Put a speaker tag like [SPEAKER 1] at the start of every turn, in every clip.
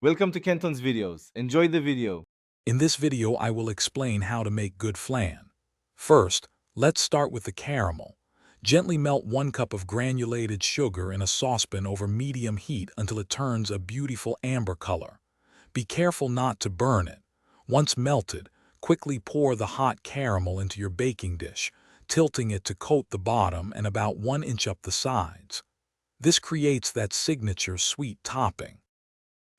[SPEAKER 1] Welcome to Kenton's videos. Enjoy the video.
[SPEAKER 2] In this video, I will explain how to make good flan. First, let's start with the caramel. Gently melt 1 cup of granulated sugar in a saucepan over medium heat until it turns a beautiful amber color. Be careful not to burn it. Once melted, quickly pour the hot caramel into your baking dish, tilting it to coat the bottom and about 1 inch up the sides. This creates that signature sweet topping.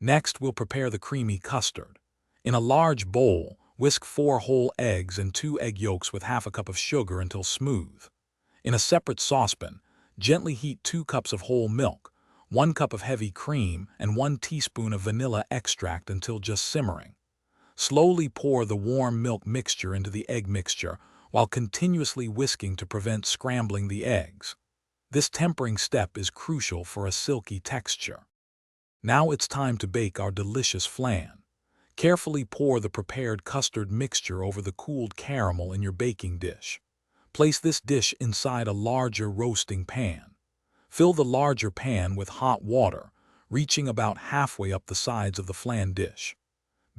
[SPEAKER 2] Next, we'll prepare the creamy custard. In a large bowl, whisk 4 whole eggs and 2 egg yolks with half a cup of sugar until smooth. In a separate saucepan, gently heat 2 cups of whole milk, 1 cup of heavy cream, and 1 teaspoon of vanilla extract until just simmering. Slowly pour the warm milk mixture into the egg mixture while continuously whisking to prevent scrambling the eggs. This tempering step is crucial for a silky texture. Now it's time to bake our delicious flan. Carefully pour the prepared custard mixture over the cooled caramel in your baking dish. Place this dish inside a larger roasting pan. Fill the larger pan with hot water, reaching about halfway up the sides of the flan dish.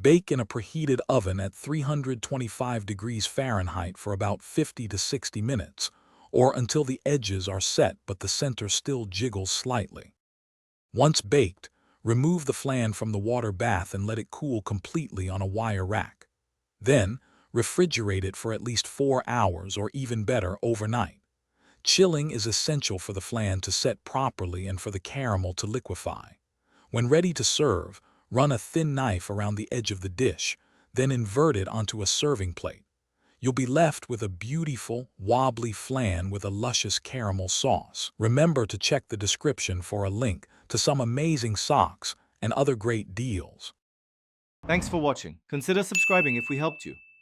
[SPEAKER 2] Bake in a preheated oven at 325 degrees Fahrenheit for about 50 to 60 minutes, or until the edges are set but the center still jiggles slightly. Once baked, remove the flan from the water bath and let it cool completely on a wire rack. Then, refrigerate it for at least 4 hours or even better, overnight. Chilling is essential for the flan to set properly and for the caramel to liquefy. When ready to serve, run a thin knife around the edge of the dish, then invert it onto a serving plate. You'll be left with a beautiful, wobbly flan with a luscious caramel sauce. Remember to check the description for a link to some amazing socks and other great deals.
[SPEAKER 1] Thanks for watching. Consider subscribing if we helped you.